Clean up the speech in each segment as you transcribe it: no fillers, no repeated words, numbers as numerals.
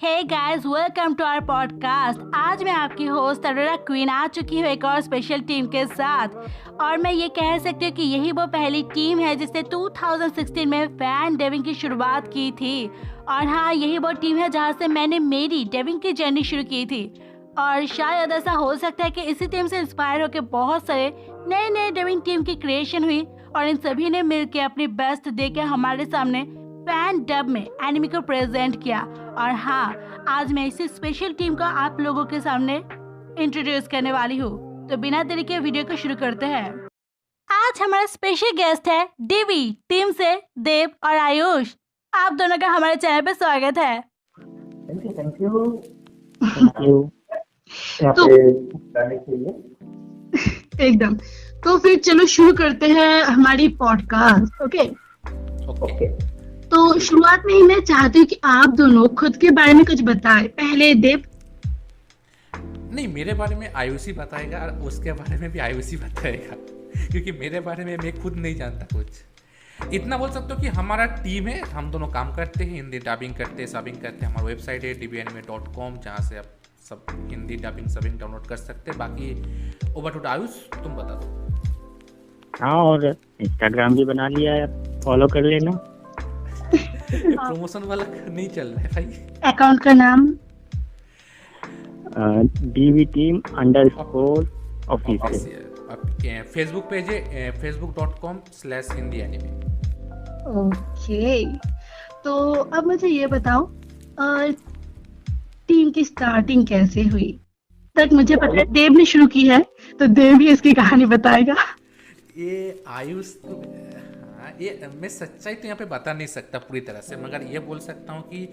Hey guys, welcome to our podcast. आज मैं आपकी होस्ट अरोरा क्वीन आ चुकी हूँ एक और स्पेशल टीम के साथ। और मैं ये कह सकती हूँ कि यही वो पहली टीम है जिसने 2016 में फैन डबिंग की शुरुआत की थी। और हाँ, यही वो टीम है जहाँ से मैंने मेरी डबिंग की जर्नी शुरू की थी। और शायद ऐसा हो सकता है कि इसी टीम से इंस्पायर होकर बहुत सारे नए नए डबिंग टीम की क्रिएशन हुई और इन सभी ने मिलकर अपनी बेस्ट देकर हमारे सामने फैन डब में एनिमे को प्रेजेंट किया। और हाँ, आज मैं इसी स्पेशल टीम को आप लोगों के सामने इंट्रोड्यूस करने वाली हूँ। तो बिना देरी के वीडियो को शुरू करते हैं। आज हमारा स्पेशल गेस्ट है डीवी टीम से देव और आयुष। आप दोनों का हमारे चैनल पे स्वागत है। थैंक यू यहाँ पे जाने के लिए। एकदम। तो फिर चलो शुरू करते हैं हमारी पॉडकास्ट। ओके। तो शुरुआत में ही मैं चाहती हूँ कि आप दोनों खुद के बारे में कुछ बताएं। पहले देव। नहीं, मेरे बारे में आयुषी बताएगा और उसके बारे में भी आयुषी बताएगा, क्योंकि मेरे बारे में मैं खुद नहीं जानता कुछ। इतना बोल सकता हूँ कि हमारा टीम है, हम दोनों काम करते हैं, हिंदी डबिंग करते हैं, सबिंग करते हैं। हमारा वेबसाइट है dbanime.com, जहाँ से आप सब हिंदी डबिंग सबिंग डाउनलोड कर सकते हैं। बाकी ओवर टू आयुष, तुम बता दो। हाँ, और इंस्टाग्राम भी बना लिया है, फॉलो कर लेना। प्रमोशन वाला नहीं चल रहा है भाई। अकाउंट का नाम DV team _ official। Facebook page है facebook.com/hindianime। ओके। तो अब मुझे ये बताओ, टीम की स्टार्टिंग कैसे हुई? तक मुझे पता है देव ने शुरू की है, तो देव भी इसकी कहानी बताएगा। ये आयुष ये मैं सच्चाई तो यहाँ पे बता नहीं सकता पूरी तरह से, मगर ये बोल सकता हूँ कि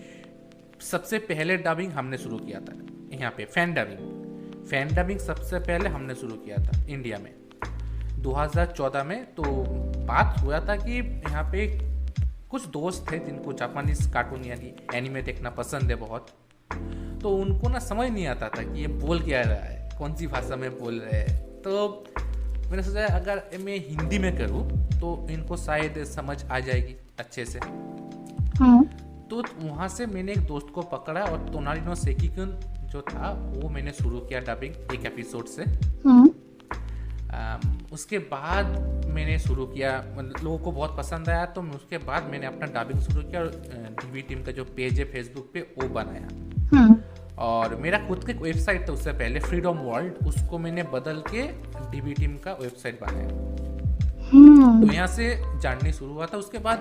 सबसे पहले डबिंग हमने शुरू किया था यहाँ पे। फैन डबिंग सबसे पहले हमने शुरू किया था इंडिया में 2014 में। तो बात हुआ था कि यहाँ पे कुछ दोस्त थे जिनको जापानीज कार्टून यानी एनिमे देखना पसंद है बहुत। तो उनको ना समझ नहीं आता था कि ये बोल क्या रहा है, कौन सी भाषा में बोल रहे हैं। तो मैंने सोचा अगर मैं हिंदी में करूँ तो इनको शायद समझ आ जाएगी अच्छे से। तो वहाँ से मैंने एक दोस्त को पकड़ा और तोनारी नो सेकिकुन जो था वो मैंने शुरू किया डबिंग एक एपिसोड से। उसके बाद मैंने शुरू किया, लोगों को बहुत पसंद आया, तो उसके बाद मैंने अपना डबिंग शुरू किया और डीवी टीम का जो पेज है फेसबुक पे वो बनाया। और मेरा खुद का वेबसाइट था उससे पहले, फ्रीडम वर्ल्ड, उसको मैंने बदल के डीवी टीम का वेबसाइट बनाया। तो यहाँ से जाननी शुरू हुआ था। उसके बाद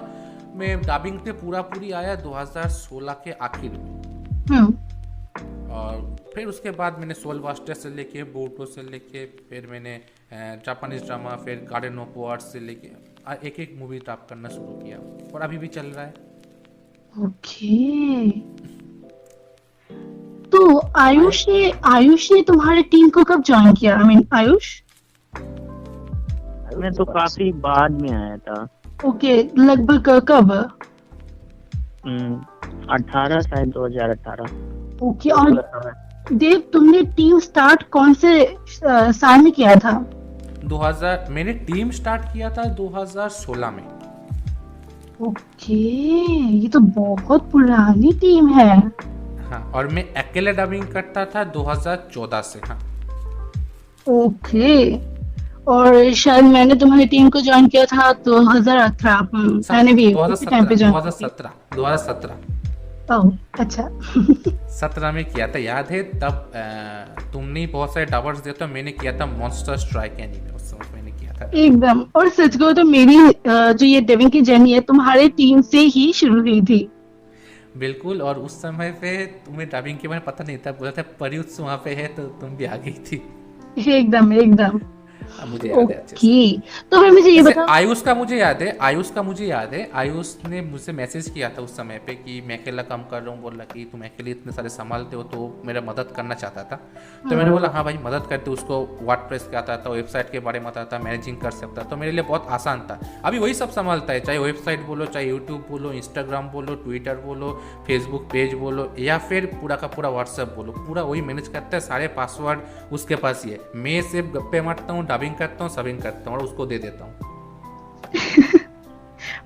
मैं डबिंग पे पूरी आया 2016 के आखिर में। और फिर उसके बाद मैंने सोल बास्टर से लेके बोटो से लेके फिर मैंने जापानीज ड्रामा, फिर गार्डन ऑफ वर्ड्स से लेके एक मूवी डब करना शुरू किया और अभी भी चल रहा है। ओके। तो आयुष ने तुम्हारे टीम को कब ज्वाइन किया? आयुष मैं तो काफी बाद में आया था। ओके, लगभग कब? 18 शायद 2018। ओके। और देव, तुमने टीम स्टार्ट कौन से साल में किया था? मैंने टीम स्टार्ट किया था 2016 में। ओके, ये तो बहुत पुरानी टीम है। हाँ, और मैं अकेले डबिंग करता था 2014 से। हाँ। ओके। और शायद मैंने तुम्हारी टीम को ज्वाइन किया था 2018। मैंने भी उसी टाइम पे ज्वाइन 2017। ओह, अच्छा। 17 में किया था, याद है? तब तुमने बहुत सारे डबर्स दिए, तो मैंने किया था मॉन्स्टर स्ट्राइक एनीमे, उस समय मैंने किया था एकदम। और सच कहूं तो मेरी जो ये डबिंग की जर्नी है तुम्हारे टीम से ही शुरू हुई थी। बिल्कुल। और उस समय पे तुम्हें डबिंग के बारे में पता नहीं था, बोला था परियुत्स वहाँ पे है, तो तुम भी आ गई थी। एकदम। मुझे याद है अच्छे से। तो फिर मुझे ये बताओ। आयुष का मुझे याद है आयुष ने मुझसे मैसेज किया था उस समय पे कि मैं अकेला काम कर रहा हूँ, बोला कि तुम अकेले इतने सारे संभालते हो, तो मेरा मदद करना चाहता था। तो मैंने बोला हाँ भाई मदद करते। उसको वर्डप्रेस का आता था, वेबसाइट के बारे में आता था, मैनेजिंग कर सकता, तो मेरे लिए बहुत आसान था। अभी वही सब संभालता है, चाहे वेबसाइट बोलो, चाहे यूट्यूब बोलो, इंस्टाग्राम बोलो, ट्विटर बोलो, फेसबुक पेज बोलो, या फिर पूरा का पूरा व्हाट्सएप बोलो, पूरा वही मैनेज करता है। सारे पासवर्ड उसके पास ही है। मैं सिर्फ गप्पे मारता हूँ, डबिंग करता हूँ, सबिंग करता हूँ और उसको दे देता हूँ।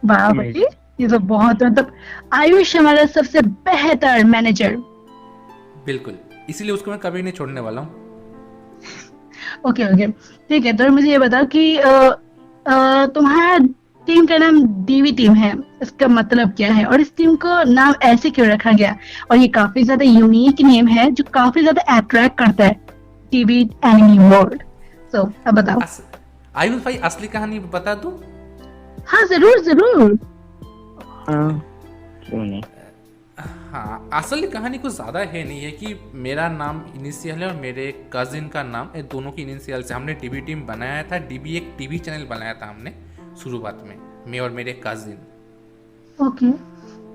वाह भाई, ये तो बहुत, मतलब आयुष हमारा सबसे बेहतर मैनेजर। बिल्कुल, इसीलिए उसको मैं कभी नहीं छोड़ने वाला हूँ। ओके ओके, ठीक है। तो मुझे ये बताओ कि तुम्हारा टीम का नाम डीवी टीम है, इसका मतलब क्या है और इस टीम को नाम ऐसे क्यों रखा गया? और ये काफी ज्यादा यूनिक नेम है जो काफी ज्यादा अट्रैक्ट करता है टीवी एनिमी वर्ल्ड। सो अब बताओ। आयुष भाई, असली कहानी बता दूं? हाँ जरूर जरूर। हाँ, क्यों नहीं। हाँ, असली कहानी कुछ ज़्यादा है नहीं है कि मेरा नाम इनिशियल है और मेरे कजिन का नाम है, दोनों की इनिशियल से हमने डीबी टीम बनाया था। डीबी एक टीवी चैनल बनाया था हमने शुरुआत में, मैं और मेरे कजिन। ओके।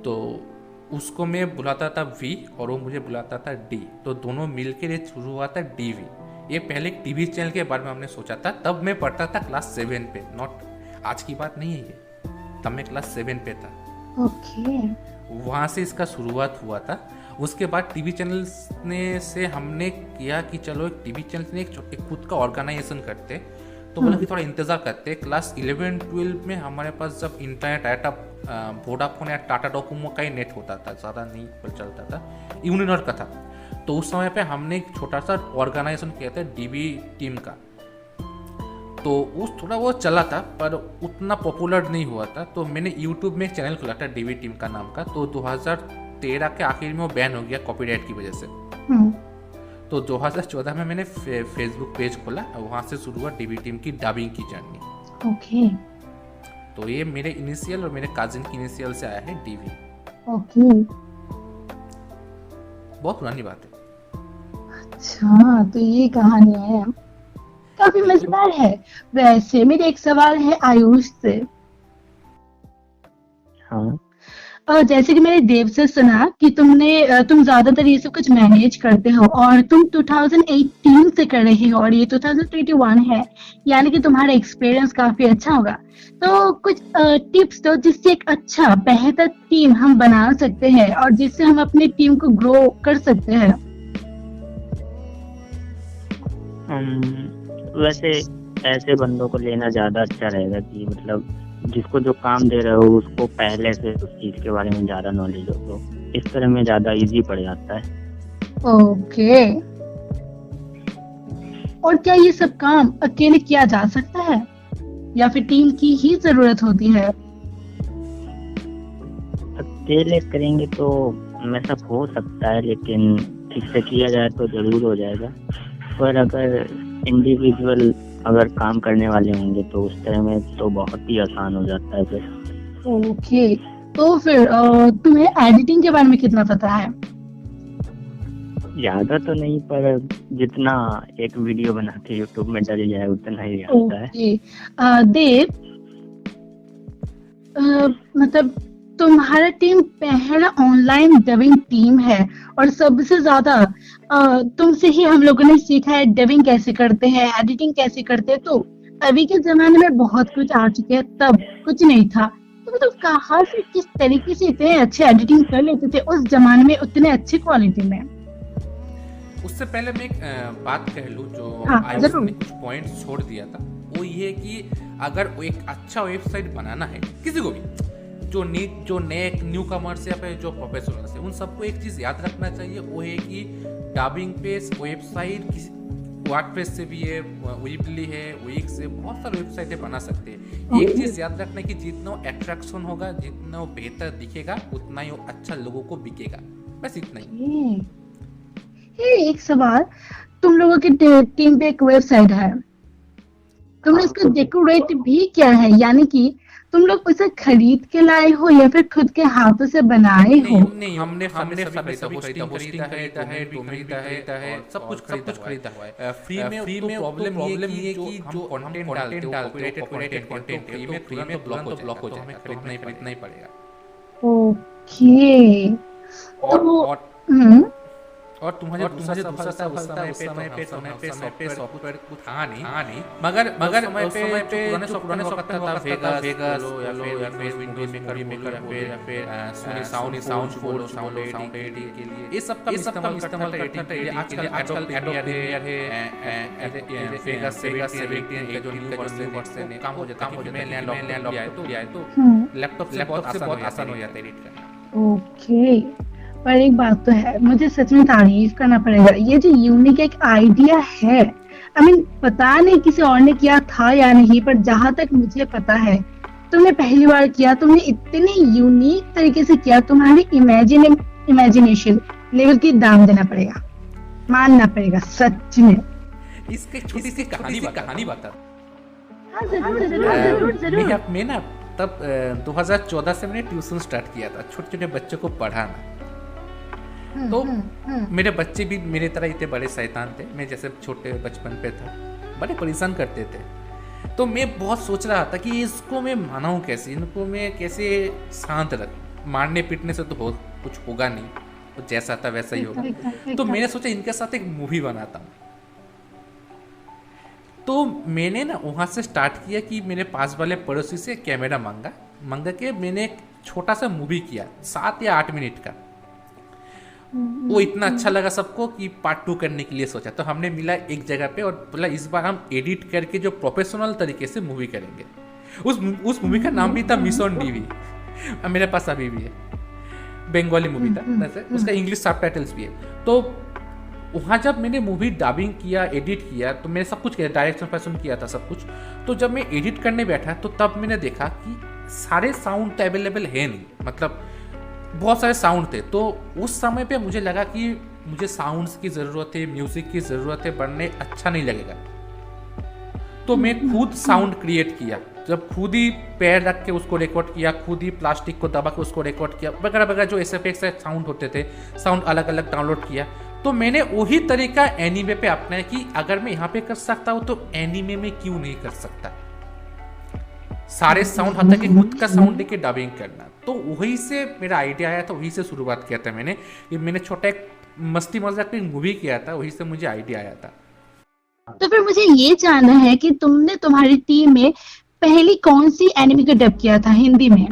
तो उसको मैं बुलाता था वी और वो मुझे बुलाता था डी, तो दोनों मिलकर ये शुरू हुआ था डीवी। ये पहले एक टीवी चैनल के बारे में हमने सोचा था, तब मैं पढ़ता था क्लास 7 पे, नॉट आज की बात नहीं है ये, तब मैं क्लास 7 पे था। ओके। वहाँ से इसका शुरुआत हुआ था। उसके बाद टीवी चैनल ने से हमने किया कि चलो एक टीवी चैनल ने एक खुद का ऑर्गेनाइजेशन करते, तो बोला कि थोड़ा इंतज़ार करते। क्लास 11-12 में हमारे पास जब इंटरनेट आया था, वोडाफोन या टाटा डोकोमो का ही नेट होता था, ज़्यादा नहीं पर चलता था, यूनिनॉर का था। तो उस समय पे हमने एक छोटा सा ऑर्गेनाइजेशन किया था डीबी टीम का। तो उस थोड़ा वो चला था पर उतना पॉपुलर नहीं हुआ था। तो मैंने यूट्यूब में एक चैनल खोला था डीवी टीम का नाम का। तो 2013 के आखिर में वो बैन हो गया कॉपीराइट की वजह से। तो 2014 में मैंने फेसबुक पेज खोला, वहाँ से शुरू हुआ डीवी टीम की डबिंग की जर्नी। ओके। तो ये मेरे इनिशियल और मेरे कजिन की इनिशियल से आया है डीवी। ओके। बहुत पुरानी बात है। अच्छा, तो ये कहानी है, काफी मजेदार है। वैसे मेरे एक सवाल है आयुष से। हाँ, जैसे कि मैंने देव से सुना कि तुम ज्यादातर ये सब कुछ मैनेज करते हो और तुम 2018 से कर रही हो और ये 2021 है, यानी कि तुम्हारा एक्सपीरियंस काफी अच्छा होगा। तो कुछ टिप्स दो जिससे एक अच्छा बेहतर टीम हम बना सकते हैं और जिससे हम अपनी टीम को ग्रो कर सकते हैं। वैसे ऐसे बंदों को लेना ज़्यादा अच्छा रहेगा कि मतलब जिसको जो काम दे रहे हो उसको पहले से उस चीज़ के बारे में ज़्यादा नॉलेज हो, तो इस तरह में ज़्यादा इजी पड़ जाता है। ओके। और क्या ये सब काम अकेले किया जा सकता है या फिर टीम की ही जरूरत होती है? अकेले करेंगे तो वैसा हो सकता है, लेकिन ठीक से किया जाए तो ज़रूर हो जाएगा। पर अगर इंडिविजुअल अगर काम करने वाले होंगे तो उस तरह में तो बहुत ही आसान हो जाता है फिर। ओके। तो फिर तुम्हें एडिटिंग के बारे में कितना पता है? ज़्यादा तो नहीं, पर जितना एक वीडियो बनाते यूट्यूब में डल जाए उतना ही आता है। ओके। देव, मतलब तुम्हारा टीम पहला ऑनलाइन डबिंग टीम है और सबसे ज्यादा तुमसे ही हम लोगों ने सीखा है डबिंग कैसे करते हैं, एडिटिंग कैसे करते हैं। तो अभी के जमाने में बहुत कुछ आ चुके हैं, तब कुछ नहीं था। तो मतलब कहाँ से किस तरीके से इतने अच्छे एडिटिंग कर लेते थे उस जमाने में उतने अच्छी क्वालिटी में? उससे पहले मैं एक बात कह लूँ जो हाँ, आयुष ने कुछ पॉइंट छोड़ दिया था, वो ये कि अगर एक अच्छा वेबसाइट बनाना है किसी को भी, जो नए न्यू कमर्स या फिर जो प्रोफेशनल्स है, उन सबको एक चीज़ याद रखना चाहिए, वो है कि डबिंग पे वेबसाइट किसी वर्डप्रेस से भी है, वीबली है, विक्स से बहुत सारे वेबसाइटें बना सकते हैं। एक चीज़ याद रखना है कि जितना अट्रैक्शन होगा, जितना वो बेहतर दिखेगा, उतना ही वो अच्छा लोगों को बिकेगा। बस इतना ही। एक सवाल, तुम लोगों की टीम पे एक वेबसाइट है, तुमने इसको डेकोरेट भी किया है, यानी कि तुम लोग उसे खरीद के लाए हो या फिर खुद के हाथों से बनाए हो? नहीं, हमने सभी खरीदा है, सब कुछ खरीदा हुआ है फ्री में। प्रॉब्लम ये कि जो कंटेंट डालते हैं फ्री में ब्लॉक हो जाए, हमें खरीदना ही पड़ेगा। ओके। और तुम्हारे दूसरा सफलता उस समय पे सॉफ्टवेयर कुछ था नहीं, मगर उस समय पे पुराने सॉफ्टवेयर था, वेगास या फिर विंडोज मेकर या फिर साउंड एडिटिंग के लिए ये सब का इस्तेमाल करता है। आजकल एडोब है, वेगास 17 जो न्यू वर्जन है, काम हो जाता है। मैं नया लैपटॉप लिया है तो लैपटॉप से बहुत आसान हो जाता है एडिट करना। ओके। पर एक बात तो है, मुझे सच में तारीफ करना पड़ेगा, ये जो यूनिक एक आइडिया है, आई मीन पता नहीं किसी और ने किया था या नहीं, पर जहां तक मुझे पता है तुमने पहली बार किया, तुमने इतने यूनिक तरीके से किया, तुम्हारी इमेजिनेशन लेवल की दाम देना पड़ेगा, मानना पड़ेगा सच में। इसकी छोटी सी कहानी बता। हाँ जरूर। मैं ना तब 2014 से मैंने ट्यूशन स्टार्ट किया था छोटे छोटे बच्चों को पढ़ाना। तो मेरे बच्चे भी मेरे तरह इतने बड़े शैतान थे, मैं जैसे छोटे बचपन पे था, बड़े परेशान करते थे। तो मैं बहुत सोच रहा था कि इसको मैं मनाऊं कैसे, इनको मैं कैसे शांत रख, मारने पीटने से तो कुछ होगा नहीं, तो जैसा था वैसा ही होगा। तो मैंने सोचा इनके साथ एक मूवी बनाता हूँ। तो मैंने ना वहाँ से स्टार्ट किया कि मेरे पास वाले पड़ोसी से कैमरा मांगा के मैंने एक छोटा सा मूवी किया 7 या 8 मिनट का। वो इतना अच्छा लगा सबको कि पार्ट 2 करने के लिए सोचा। तो हमने मिला एक जगह पे और बोला इस बार हम एडिट करके जो प्रोफेशनल तरीके से मूवी करेंगे। उस मूवी का नाम भी था मिस ऑन टीवी, मेरे पास अभी भी है, बंगाली मूवी था वैसे, उसका इंग्लिश सबटाइटल्स भी है। तो वहाँ जब मैंने मूवी डबिंग किया, एडिट किया, तो मैंने सब कुछ किया, डायरेक्शन फैशन किया था सब कुछ। तो जब मैं एडिट करने बैठा तो तब मैंने देखा कि सारे साउंड तो अवेलेबल है नहीं, मतलब बहुत सारे साउंड थे। तो उस समय पे मुझे लगा कि मुझे साउंड्स की ज़रूरत है, म्यूज़िक की ज़रूरत है, बनने अच्छा नहीं लगेगा। तो मैं खुद साउंड क्रिएट किया, जब खुद ही पैर रख के उसको रिकॉर्ड किया, खुद ही प्लास्टिक को दबा के उसको रिकॉर्ड किया, वगैरह वगैरह जो एसएफएक्स साउंड होते थे, साउंड अलग अलग डाउनलोड किया। तो मैंने वही तरीका एनीमे पे अपनाया कि अगर मैं यहाँ पे कर सकता हूँ तो एनीमे में क्यों नहीं कर सकता। सारे साउंड हटा के खुद का साउंड लेके डबिंग करना। तो वही से मेरा आइडिया आया था, वही से शुरुआत किया था मैंने छोटा एक मस्ती मजाक की मूवी किया था, वही से मुझे आइडिया आया था। तो फिर मुझे ये जानना है कि तुमने तुम्हारी टीम में पहली कौन सी एनिमे को डब किया था हिंदी में?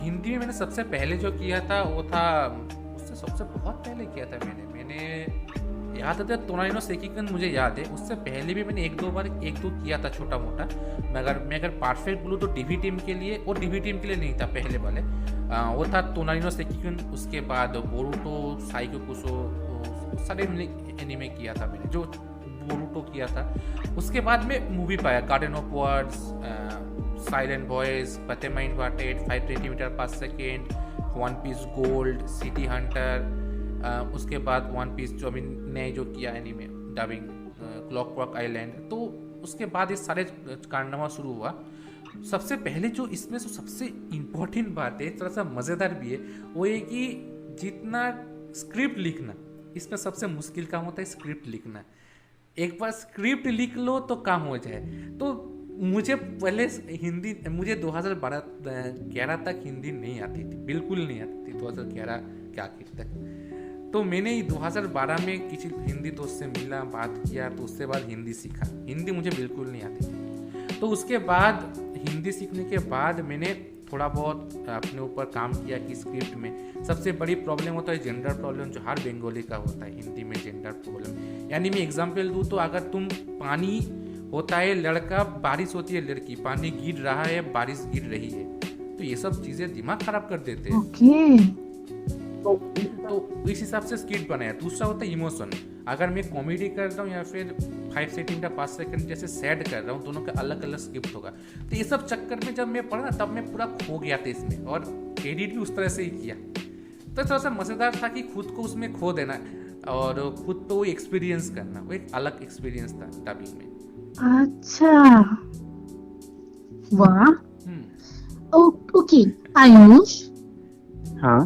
हिंदी में मैंने सबसे पहले जो किया था वो था, उससे सबसे बहुत पहले किया था मैंने याद है तोनारी नो सेकिकन, मुझे याद है। उससे पहले भी मैंने एक दो किया था छोटा मोटा। मगर मैं अगर परफेक्ट बोलूँ तो डीवी टीम के लिए, वो डीवी टीम के लिए नहीं था पहले वाले, वो था तोनारी नो सेकिकन। उसके बाद बोरुतो, साइको कुसो, सारे एनीमे किया था मैंने, जो बोरुतो किया था। उसके बाद में मूवी पाया, Garden of Words, Silent Voice, पतेमाइन वाटेड, 5 Centimetres per Second, One Piece Gold, City Hunter. उसके बाद वन पीस जो अभी नए जो किया एनीमे डबिंग, क्लॉकवर्क आइलैंड। तो उसके बाद ये सारे कारनामा शुरू हुआ। सबसे पहले जो इसमें जो सबसे इम्पोर्टेंट बात है, थोड़ा सा मज़ेदार भी है, वो ये कि जितना स्क्रिप्ट लिखना, इसमें सबसे मुश्किल काम होता है स्क्रिप्ट लिखना। एक बार स्क्रिप्ट लिख लो तो काम हो जाए। तो मुझे पहले हिंदी, मुझे 2011 तक हिंदी नहीं आती थी, बिल्कुल नहीं आती थी 2011 के आखिर तक। तो मैंने 2012 में किसी हिंदी दोस्त से मिला, बात किया, तो उससे बाद हिंदी सीखा। हिंदी मुझे बिल्कुल नहीं आती थी। तो उसके बाद हिंदी सीखने के बाद मैंने थोड़ा बहुत अपने ऊपर काम किया कि स्क्रिप्ट में सबसे बड़ी प्रॉब्लम होता है जेंडर प्रॉब्लम, जो हर बंगाली का होता है हिंदी में जेंडर प्रॉब्लम। यानी मैं एग्जाम्पल दूँ तो अगर तुम पानी होता है लड़का, बारिश होती है लड़की, पानी गिर रहा है, बारिश गिर रही है, तो ये सब चीज़ें दिमाग खराब कर देते हैं। तो इस हिसाब से स्क्रिप्ट बनाया। दूसरा होता है इमोशन, अगर मैं कॉमेडी कर रहा हूँ या फिर 5 सेकंड या 5 सेकंड जैसे सैड कर रहा हूँ, दोनों का अलग अलग स्क्रिप्ट होगा। तो ये सब चक्कर में जब मैं पढ़ा ना, तब मैं पूरा खो गया था इसमें, और एडिट भी उस तरह से ही किया। तो थोड़ा सा मज़ेदार था कि खुद को उसमें खो देना और खुद पे वो एक्सपीरियंस करना, वो एक अलग एक्सपीरियंस था डबिंग में। अच्छा, वाह। ओके आयुष, हाँ,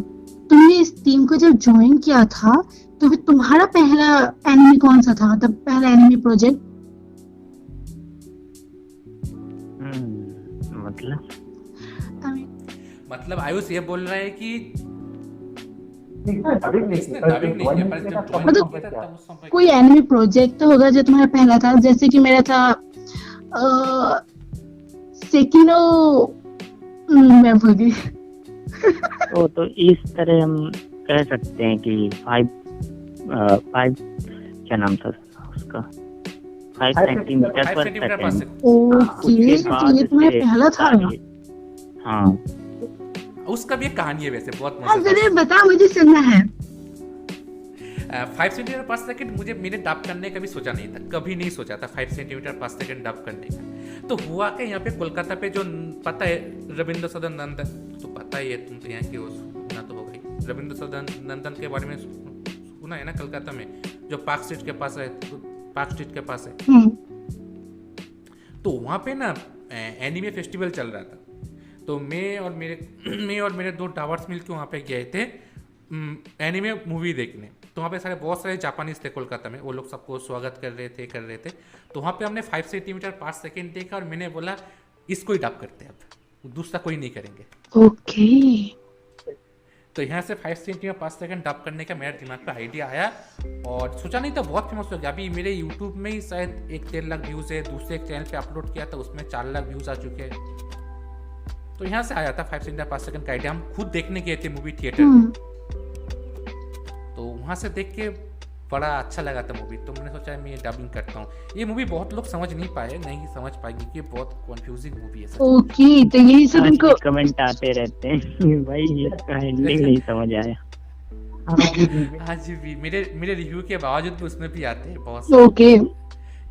तुमने इस टीम को जब ज्वाइन किया था तो फिर तुम्हारा पहला एनिमे कौन सा था, मतलब पहला एनिमे प्रोजेक्ट? मतलब आयुष ये बोल रहा है कि मतलब कोई एनिमे प्रोजेक्ट तो होगा जो तुम्हारा पहला था, जैसे कि मेरा था सेकिनो, मैं भूल गई। तो इस तरह हम कह सकते हैं कि 5 क्या नाम था उसका, 5 सेंटीमीटर पर सेकंड। ओके, तो ये तुम्हारा पहला था। हाँ, उसका भी एक कहानी है वैसे बहुत हाँ मजेदार। जरूर बता, मुझे सुनना है। 5 सेंटीमीटर पर सेकंड मुझे मैंने डब करने का भी सोचा नहीं था, कभी नहीं सोचा था 5 सेंटीमीटर पर सेकंड डब करने का। तो हुआ कि यहाँ पे कोलकाता पे जो पता है रविंद्र सदन नंदन, तो पता ही है, तुम तो यहाँ के हो, सुना तो होगा ही। रविंद्र सदन नंदन के बारे में सुना है ना, कलकत्ता में जो पार्क स्ट्रीट के पास है, पार्क स्ट्रीट के पास है। तो वहाँ पे ना एनिमे फेस्टिवल चल रहा था, तो मैं और मेरे 2 टावर्स मिलके वहाँ पे गए थे एनिमे मूवी देखने। तो वहाँ पे बहुत सारे जापानीज थे कोलकाता में, वो लोग सबको स्वागत कर रहे थे। तो वहाँ पे हमने 5 सेंटीमीटर पर सेकंड देखा और मैंने बोला इसको ही डब करते हैं, अब दूसरा कोई नहीं करेंगे। ओके। तो यहाँ से 5 सेंटीमीटर पर सेकंड डब करने का मेरे दिमाग पे आइडिया आया और सोचा नहीं था बहुत फेमस हो गया। अभी मेरे यूट्यूब में ही शायद 1-1.5 लाख व्यूज़ है, दूसरे एक चैनल पे अपलोड किया था उसमें 4 लाख व्यूज़ आ चुके हैं। तो यहाँ से आया था 5 सेंटीमीटर पर सेकंड का आइडिया। हम खुद देखने गए थे मूवी थिएटर में, तो वहाँ से देख के बड़ा अच्छा लगा था मूवी। तो मैंने सोचा मैं ये डबिंग करता हूँ। ये मूवी बहुत लोग समझ नहीं पाए, नहीं समझ पाएंगे कि बहुत कंफ्यूजिंग मूवी है। ओके, तो यही सब इनको कमेंट आते रहते हैं भाई इसका हैंडलिंग नहीं समझ आया। आज भी मेरे रिव्यू के बावजूद भी उसमें भी आते हैं बहुत। ओके।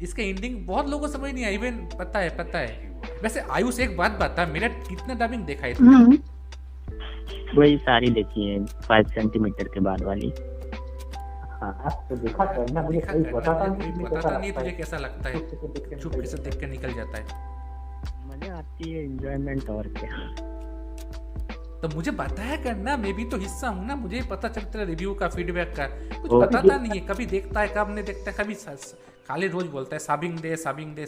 इसका एंडिंग बहुत लोगों को समझ नहीं आया, इवन पता है। वैसे आयुष एक बात बता, मेरा कितना डबिंग देखा है? वही सारी देखी है 5 सेंटीमीटर के बाद वाली। हाँ तो देखा करना, मुझे सही बताता नहीं तुझे कैसा लगता है? चुपके से देख कर निकल जाता है, मजा आती है, एंजॉयमेंट और क्या। तो मुझे बताया करना, मैं भी तो हिस्सा हूँ ना, मुझे पता चलता है रिव्यू का, फीडबैक का। कुछ बताता नहीं है, कभी देखता है कब नहीं देखता है, कभी खाली रोज बोलता है साबिंग दे।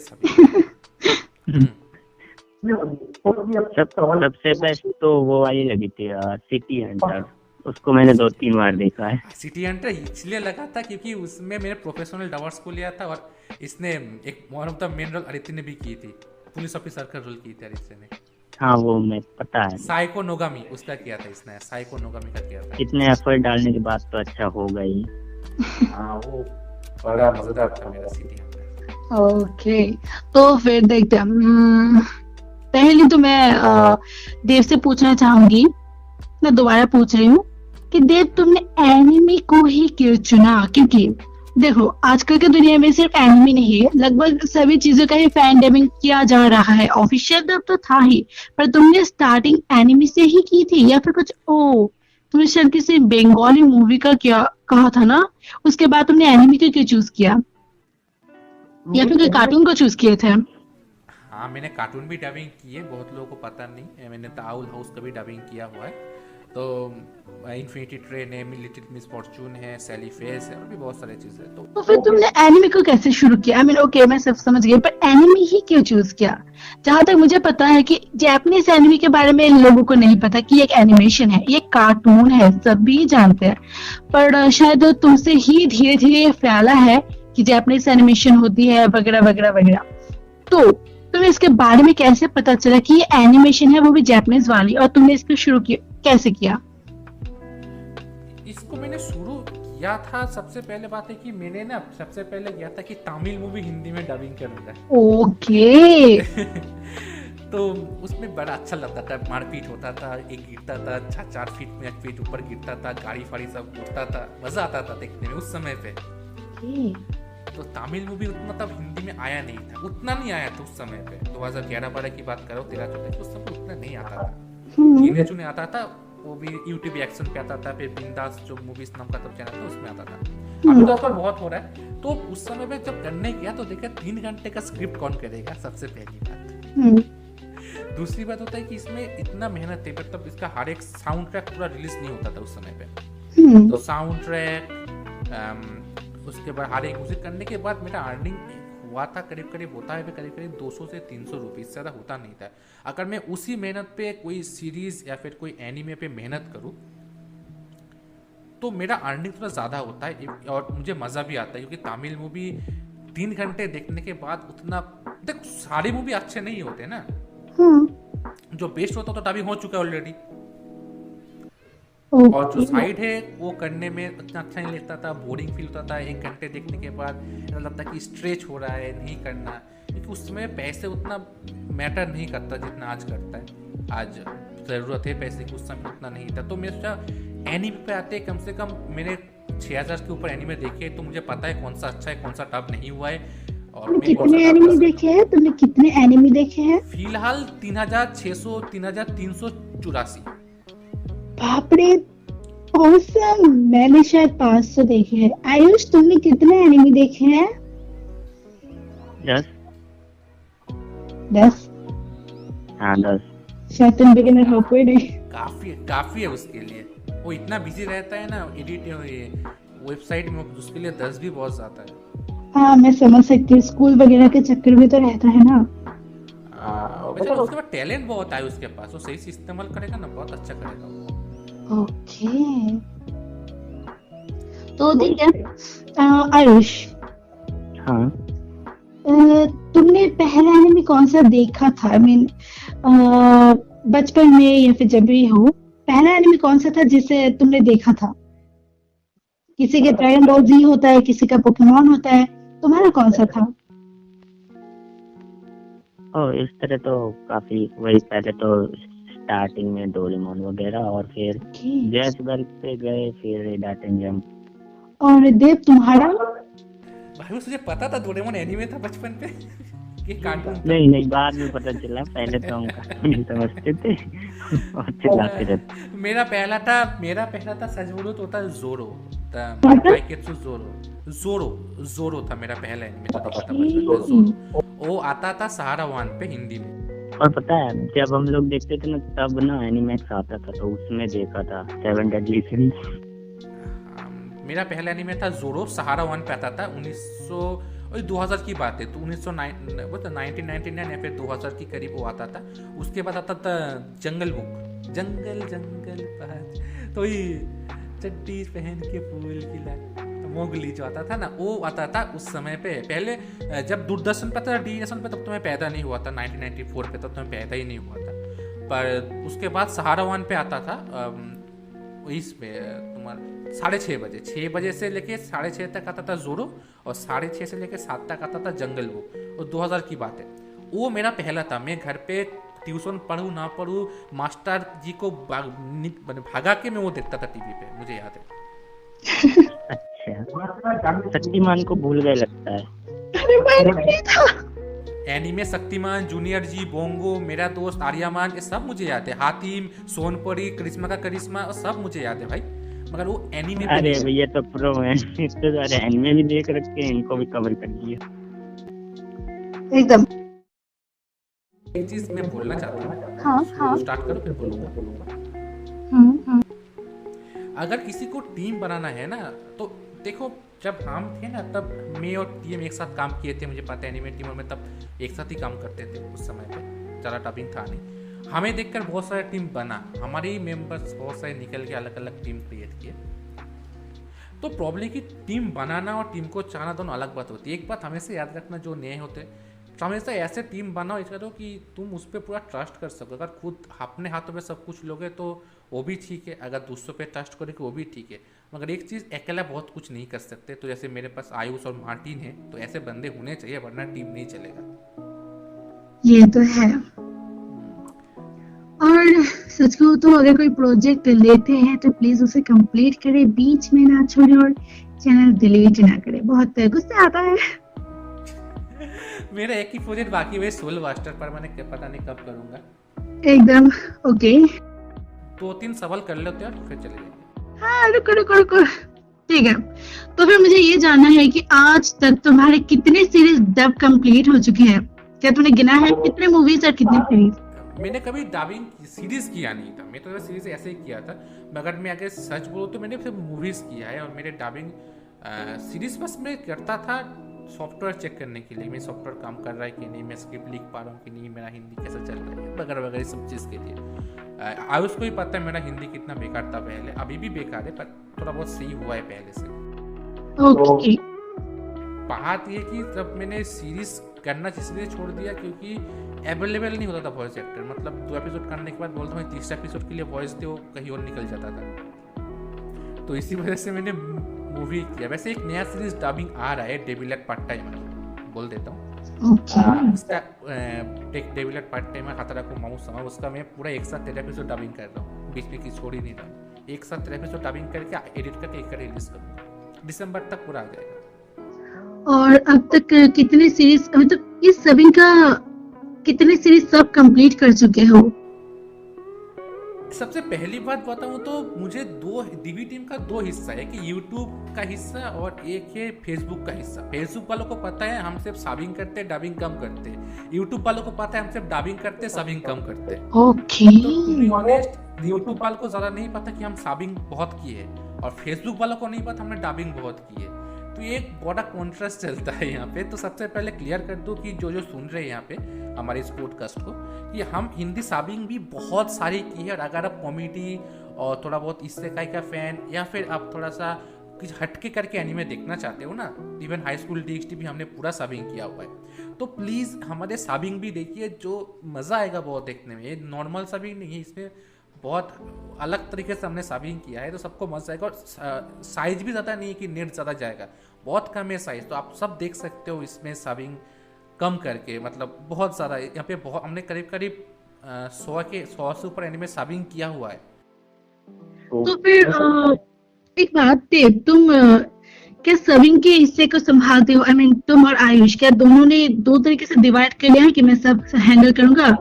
सबसे बेस्ट तो वो वाली लगी थी सिटी हंटर, उसको मैंने 2-3 बार देखा है। सिटी हंटर इसलिए लगा था क्योंकि उसमें मैंने प्रोफेशनल डबर्स को लिया था और इसने एक one of the main role Aditi ने भी की थी, पुलिस ऑफिसर का रोल की थी अदिति ने। हाँ वो मैं पता है, साइको नोगामी उसका किया था इसने, साइको नोगामी का किया था। इतने एफर्ट डालने के बाद तो अच्छा हो गई। हाँ वो बड़ा मजेदार था मेरा सिटी हंटर। ओके, तो फिर देखते हैं। पहले तो मैं देव से पूछना चाहूंगी, मैं दोबारा पूछ रही हूँ कि देव तुमने एनिमे को ही क्यों चुना? क्योंकि देखो आजकल की दुनिया में सिर्फ एनिमे नहीं है, लगभग सभी चीजों का ही फैन डबिंग किया जा रहा है। ऑफिशियल डब तो था ही, पर तुमने स्टार्टिंग एनिमे से ही की थी या फिर कुछ तुमने शायद किसी बंगाली मूवी का क्या कहा था ना, उसके बाद तुमने एनिमे को क्यों चूज किया या फिर कोई कार्टून को चूज किए थे? हाँ मैंने कार्टून भी डबिंग की है, बहुत लोगों को पता नहीं, मैंने द आउल हाउस का भी डबिंग किया हुआ है। तो इन्फिनिटी ट्रेन है, लिटिल मिस फॉर्चून है, सैली फेस है और भी बहुत सारी चीजें हैं। तो फिर तुमने एनिमे को कैसे शुरू किया? ओके मैं सब समझ गई, पर एनिमे ही क्यों चूज किया? जहां तक मुझे पता है कि जापानीज एनिमे के बारे में लोगों को नहीं पता कि एक एनिमेशन है, ये कार्टून है, सभी जानते हैं, पर शायद तुमसे ही धीरे धीरे ये फैला है कि जापानीज एनिमेशन होती है वगैरह वगैरह वगैरह। तो तुम्हें इसके बारे में कैसे पता चला कि ये एनिमेशन है, वो भी जापानीज वाली, और तुमने इसको शुरू किया कैसे किया? इसको मैंने शुरू किया था, सबसे पहले बात है कि मैंने ना सबसे पहले किया था कि तमिल मूवी हिंदी में डबिंग करना है। ओके। तो उसमें बड़ा अच्छा लगता था, मारपीट होता था, एक गिरता था 4 फीट में, 1 फीट ऊपर गिरता था, गाड़ी फाड़ी सब उड़ता था, मजा आता था देखने में उस समय पे। तो तमिल मूवी उतना तब हिंदी में आया नहीं था, उतना नहीं आया था उस समय पे। 2011-12 की बात करो, 13-14 उस समय उतना नहीं आता था, गिने चुने आता था, वो भी यूट्यूब एक्शन पे आता था, फिर बिंदास जो मूवीज नाम का तब चैनल था उसमें आता था। अभी तो आजकल बहुत हो रहा है। तो उस समय पे जब करने गया तो देखा 3 घंटे का स्क्रिप्ट कौन करेगा, सबसे पहली बात। दूसरी बात होता है कि इसमें इतना मेहनत है, मतलब इसका हर एक साउंड ट्रैक पूरा रिलीज नहीं होता था उस समय पे। तो साउंड ट्रैक, उसके बाद हर एक म्यूजिक करने के बाद मेरा अर्निंग हुआ था करीब होता है करीब 200 से 300 रुपये, इससे ज़्यादा होता नहीं था। अगर मैं उसी मेहनत पे कोई सीरीज या फिर कोई एनीमे पे मेहनत करूँ तो मेरा अर्निंग थोड़ा ज़्यादा होता है और मुझे मज़ा भी आता है, क्योंकि तमिल मूवी 3 घंटे देखने के बाद उतना, देख सारी मूवी अच्छे नहीं होते ना, जो बेस्ट होता तो डबिंग हो चुका है ऑलरेडी, और जो साइड है वो करने में उतना अच्छा नहीं लगता था, बोरिंग फील होता था। 1 घंटे देखने के बाद ऐसा लगता कि स्ट्रेच हो रहा है, नहीं करना, क्योंकि उस समय पैसे उतना मैटर नहीं करता जितना आज करता है। आज ज़रूरत है पैसे की, उस समय उतना नहीं था। तो मैं सोचा एनीमे पे आते कम से कम मैंने 6000 के ऊपर एनीमे देखे, तो मुझे पता है कौन सा अच्छा है कौन सा टब नहीं हुआ है। और तुमने मैं कौन सा कितने टब एनिमे पसंद- देखे हैं? तुमने कितने एनिमे देखे हैं? फिलहाल 3600 3384। बाप रे, ऑसम। मैंने शायद 500 देखे हैं। आयुष, तुमने कितने एनिमे देखे हैं? 10। 10? हाँ 10। शायद तुम बिगिनर हो कोई नहीं। काफी है उसके लिए, वो इतना बिजी रहता है ना एडिट वेबसाइट में, उसके लिए 10 भी बहुत ज्यादा है। हाँ, मैं समझ सकती हूँ, स्कूल वगैरह के चक्कर भी तो रहता है ना। वैसे उसके पास टैलेंट बहुत है, उसके पास वो सही से इस्तेमाल करेगा ना बहुत अच्छा करेगा वो। ओके, तो ठीक है। आयुष, हाँ तुमने पहला एनिमे कौन सा देखा था? आई मीन बचपन में या फिर जब भी हो, पहला एनिमे कौन सा था जिसे तुमने देखा था? किसी के ड्रैगन बॉल जी होता है, किसी का पोकेमॉन होता है, तुम्हारा कौन सा था? इस तरह तो काफी, वही पहले तो स्टार्टिंग में डोरेमोन वगैरह, और फिर जैस गर्ल पे गए, फिर डाटन जंप। और देव, तुम्हारा? भाई मुझे पता था डोरेमोन एनीमे था बचपन पे ये कार्टून था। नहीं, बाद में पता चला, पहले तो हम कार्टून समझते थे और चिल्लाते रहते। मेरा पहला था सच बोलो तो था जोरो, माइकेत्सु जोरो था मेरा पहला एनीमे था बचपन में, जोरो। वो आता था सहारा वन पे हिंदी में। और पता है, जब हम लोग देखते थे ना, तब ना एनिमैक्स आता था, तो उसमें देखा था 7 डेडली सिंस। मेरा पहला एनीमे था जोरो, सहारा वन पे आता था 2000 की बात है, तो 1999 या फिर 2000 के करीब वो आता था। उसके बाद आता था जंगल बुक, जंगल पास, तो ये चड्डी पहन के फूल खिला, तो मोगली जो आता था ना, वो आता था उस समय पे। पहले जब दूरदर्शन पे था, DSN पे, तब तो मैं पैदा नहीं हुआ था, 1994 पे, तब तो मैं पैदा ही नहीं हुआ था। पर उसके बाद सहारा वन पे आता था इस पे तुम्हारा 6:30 बजे, 6 बजे से लेके 6:30 तक आता था जोरो, और 6:30 से लेके 7 तक आता था जंगल बुक। और 2000 की बात है, वो मेरा पहला था। मैं घर पे ट्यूशन पढ़ूँ ना पढ़ूँ, मास्टर जी को भागा के मैं वो देखता था टीवी पे, मुझे याद है। अच्छा, शक्तिमान को भूल गए लगता है। अरे मैंने नहीं था। एनीमे शक्तिमान, जूनियर जी, बोंगो, मेरा दोस्त आर्यमान, ये सब मुझे याद है। हातिम, सोनपरी, करिश्मा का करिश्मा, सब मुझे याद है भाई, मगर वो एनीमे पे अरे नहीं। भैया तो प्रो है, इतने सारे एनिमे भी देख रखे हैं, इनको भी कवर कर दिया एकदम। एक चीज मैं बोलना चाहता हूँ, हाँ। स्टार्ट करो फिर बोलूंगा। हम्म। अगर किसी को टीम बनाना है ना, तो देखो जब हम थे ना, तब मैं और टीम एक साथ काम किए थे, मुझे पता है एनिमे टीम में तब एक साथ ही काम करते थे उस समय पे, ज़्यादा टबिंग था नहीं। हमें देखकर बहुत सारे टीम बना, हमारे ही मेंबर्स बहुत सारे निकल के अलग अलग टीम क्रिएट किए। तो प्रॉब्लम है कि टीम बनाना और टीम को चाहना दोनों अलग बात होती है। एक बात हमेशा याद रखना, जो नए होते हमेशा ऐसे टीम बनाओ इसका तो कि तुम उस पर पूरा ट्रस्ट कर सको। अगर खुद अपने हाथों में सब कुछ लोगे तो वो भी ठीक है, अगर दूसरों पे ट्रस्ट करोगे वो भी ठीक है, मगर एक चीज़ अकेला बहुत कुछ नहीं कर सकते। तो जैसे मेरे पास आयुष और मार्टिन है, तो ऐसे बंदे होने चाहिए, वरना टीम नहीं चलेगा। ये तो है। और सच कहूं तो अगर कोई प्रोजेक्ट लेते हैं तो प्लीज उसे कंप्लीट करें, बीच में ना छोड़े और चैनल डिलीट ना करें। बहुत गुस्सा आता है। मेरा एक ही प्रोजेक्ट बाकी है सोल मास्टर पर, मैंने पता नहीं कब करूंगा। एकदम ओके। 2-3 सवाल कर लेते हैं फिर चले जाएंगे। हाँ, रुको। ठीक है, तो फिर मुझे ये जानना है कि आज तक तुम्हारे कितने सीरीज डब कंप्लीट हो चुके हैं? क्या तुमने गिना है कितने मूवीज और कितने सीरीज? मैंने कभी डबिंग सीरीज किया नहीं था, मैं तो सीरीज ऐसे ही किया था, मगर मैं अगर सच बोलूँ तो मैंने सिर्फ मूवीज किया है। और मेरे डबिंग सीरीज बस मैं करता था सॉफ्टवेयर चेक करने के लिए, मैं सॉफ्टवेयर काम कर रहा है कि नहीं, मैं स्क्रिप्ट लिख पा रहा हूँ कि नहीं, मेरा हिंदी कैसा चल रहा है, वगैरह वगैरह सब चीज़ के लिए। आयुष को ही पता है मेरा हिंदी कितना बेकार था पहले, अभी भी बेकार है, पर थोड़ा बहुत सही हुआ है पहले से। ओके। बात ये कि जब मैंने सीरीज करना इसलिए छोड़ दिया क्योंकि अवेलेबल नहीं होता था वॉइस एक्टर, मतलब 2 एपिसोड करने के बाद बोलता हूँ 30 एपिसोड के लिए वॉइस दे, वो कहीं और निकल जाता था। तो इसी वजह से मैंने मूवी किया। वैसे एक नया सीरीज डबिंग आ रहा है, डेविल पार्ट टाइम बोल देता हूँ, ओके उसका टेक डेविलर पार्ट टाइम खतरा को माउस sama उसका मैं पूरा एक साथ 13 एपिसोड डबिंग कर रहा हूँ, बीच में की छोड़ ही नहीं रहा। एक साथ 13 एपिसोड डबिंग करके एडिट करके एक रिलीज करूँगा, दिसंबर तक पूरा आ जाएगा। और अब तक कितने सीरीज, मतलब इस सभी का कितने सीरीज सब कंप्लीट कर चुके हो? सबसे पहली बात बताऊं तो मुझे डीवी टीम का दो हिस्सा है, कि यूट्यूब का हिस्सा और एक है फेसबुक का हिस्सा। फेसबुक वालों को पता है हम सिर्फ सबिंग करते हैं, डबिंग कम करते हैं। यूट्यूब वालों को पता है हम सिर्फ डबिंग करते हैं, सबिंग कम करते हैं। ओके तो टू बी ऑनेस्ट यूट्यूब वालों को ज्यादा नहीं पता कि हम सबिंग बहुत किए है, और फेसबुक वालों को नहीं पता हमने डबिंग बहुत की है। तो ये एक बड़ा कॉन्ट्रास्ट चलता है यहाँ पे। तो सबसे पहले क्लियर कर दूं कि जो सुन रहे हैं यहाँ पे हमारे इस पॉडकास्ट को, कि हम हिंदी सबिंग भी बहुत सारी की है। और अगर आप कॉमेडी और थोड़ा बहुत इस्सेकाई का फैन, या फिर आप थोड़ा सा कुछ हटके करके एनीमे देखना चाहते हो ना, इवन हाई स्कूल डीएक्सटी भी हमने पूरा सबिंग किया हुआ है, तो प्लीज़ हमारे सबिंग भी देखिए, जो मज़ा आएगा बहुत देखने में। ये नॉर्मल सबिंग नहीं है, इसमें बहुत अलग तरीके से हमने सबिंग किया है, तो सबको मजा आएगा। और साइज भी ज़्यादा नहीं है कि नेट ज़्यादा जाएगा, बहुत कम है साइज, तो आप सब देख सकते हो इसमें सबिंग कम करके। मतलब बहुत ज़्यादा यहाँ पे बहुत हमने करीब करीब 100 से ऊपर एनिमे सबिंग किया हुआ है। तो फिर एक बात थे, तुम क्या सबिंग के हिस्से को संभालते हो? आई मीन तुम और आयुष, क्या दोनों ने दो तरीके से डिवाइड कर लिया है कि मैं सब हैंडल करूंगा?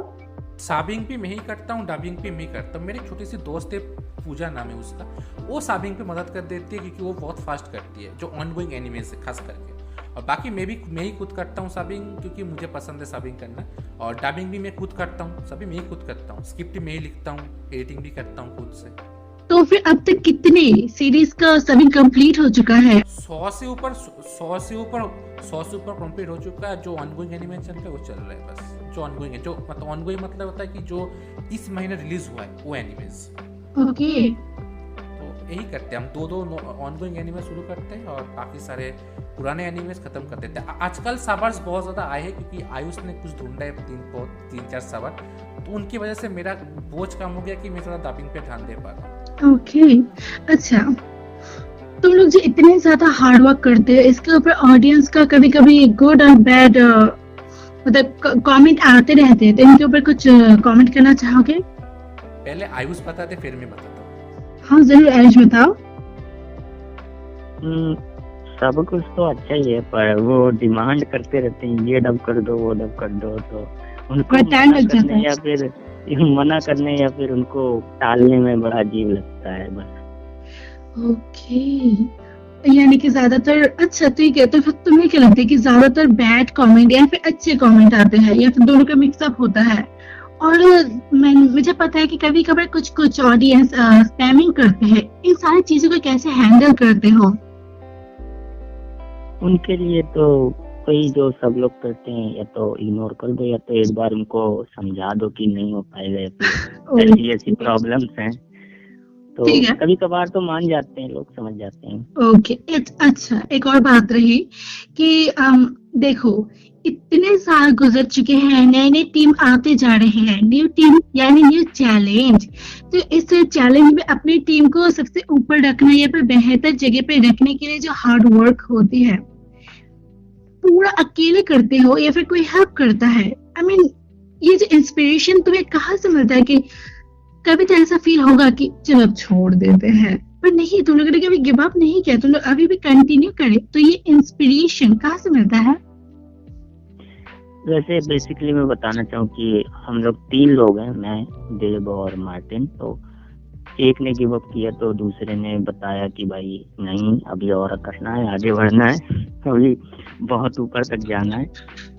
सबिंग भी मैं ही करता हूँ, डबिंग भी मैं ही करता हूँ। मेरी छोटी सी दोस्त है, पूजा नाम है उसका, वो सबिंग पे मदद कर देती है क्योंकि वो बहुत फास्ट करती है, जो ऑनगोइंग एनिमे से खास करके। और बाकी मैं ही खुद करता हूँ सबिंग, क्योंकि मुझे पसंद है सबिंग करना। और डबिंग भी मैं खुद करता हूँ, सभी मैं ही खुद करता हूँ, स्क्रिप्ट मैं ही लिखता हूँ, एडिटिंग भी करता हूँ खुद से। तो फिर अब तक कितने सीरीज का सबिंग कंप्लीट हो चुका है? 100 से ऊपर कंप्लीट हो चुका है। जो ऑनगोइंग एनिमे चल रहा है वो चल रहा है बस, जो ऑनगोइंग है, जो मतलब ऑनगोइंग मतलब होता है कि जो इस महीने रिलीज हुआ है वो एनिमेज। ओके तो यही करते हैं हम, दो ऑनगोइंग एनिमे शुरू करते हैं और बाकी सारे पुराने एनिमेज खत्म कर देते हैं। आजकल सबर्स बहुत ज़्यादा आए हैं, क्योंकि आयुष ने कुछ ढूंढा है 3-4 सबर, तो उनकी वजह से मेरा बोझ कम हो गया कि मैं थोड़ा डबिंग पे ध्यान दे पा रहा हूँ। ओके अच्छा, तुम लोग जो इतने ज्यादा हार्ड वर्क करते हो, इसके ऊपर ऑडियंस का कभी कभी गुड और बैड मतलब कमेंट आते रहते हैं, तो इनके ऊपर कुछ कमेंट करना चाहोगे? पहले आयुष बताते फिर मैं बताता हूँ। हाँ जरूर, आयुष बताओ। सब कुछ तो अच्छा ही है, पर वो डिमांड करते रहते हैं ये डब कर दो वो डब कर दो, तो उनको टाइम लग जाता है, या फिर मना करने या फिर उनको टालने में बड़ा अजीब लगता है बस। ओके, यानी कि ज्यादातर, अच्छा ठीक है, तो फिर तुम्हें क्या लगता है कि ज्यादातर बैड कमेंट या फिर अच्छे कमेंट आते हैं, या फिर दोनों का मिक्सअप होता है? और मुझे पता है कि कभी कभार कुछ ऑडियंस स्पैमिंग करते हैं, इन सारी चीजों को कैसे हैंडल करते हो? उनके लिए तो कोई जो सब लोग करते हैं, या तो इग्नोर कर दो, या तो एक बार उनको समझा दो कि नहीं हो पाएगा, या फिर ऐसी प्रॉब्लम्स हैं, तो कभी कभार तो मान जाते हैं लोग, समझ जाते हैं। ओके अच्छा, एक और बात रही कि देखो इतने साल गुजर चुके हैं, नए नए टीम आते जा रहे हैं, न्यू टीम यानी न्यू चैलेंज। तो इस चैलेंज में अपनी टीम को सबसे ऊपर रखना या फिर बेहतर जगह पे रखने के लिए जो हार्ड वर्क होती है, पूरा अकेले करते हो या फिर कोई हेल्प करता है? आई मीन ये जो इंस्पिरेशन तुम्हें कहाँ से मिलता है? कि कभी तो ऐसा फील होगा कि चलो अब छोड़ देते हैं, पर नहीं, तुम लोगों ने कभी गिव अप नहीं किया, तुम लोग अभी भी कंटिन्यू करे, तो ये इंस्पिरेशन कहाँ से मिलता है? वैसे बेसिकली मैं बताना चाहूँ कि हम लोग 3 लोग हैं, मैं, देव और मार्टिन। तो एक ने गिव अप किया तो दूसरे ने बताया कि भाई नहीं, अभी और करना है, आगे बढ़ना है, अभी बहुत ऊपर तक जाना है।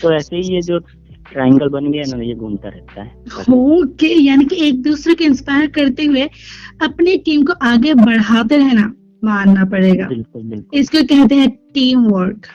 तो ऐसे ही ये जो ट्रायंगल बन गया ना, ये घूमता रहता है। ओके, यानी कि एक दूसरे को इंस्पायर करते हुए अपनी टीम को आगे बढ़ाते रहना, मानना पड़ेगा। बिल्कुल बिल्कुल, इसको कहते हैं टीम वर्क।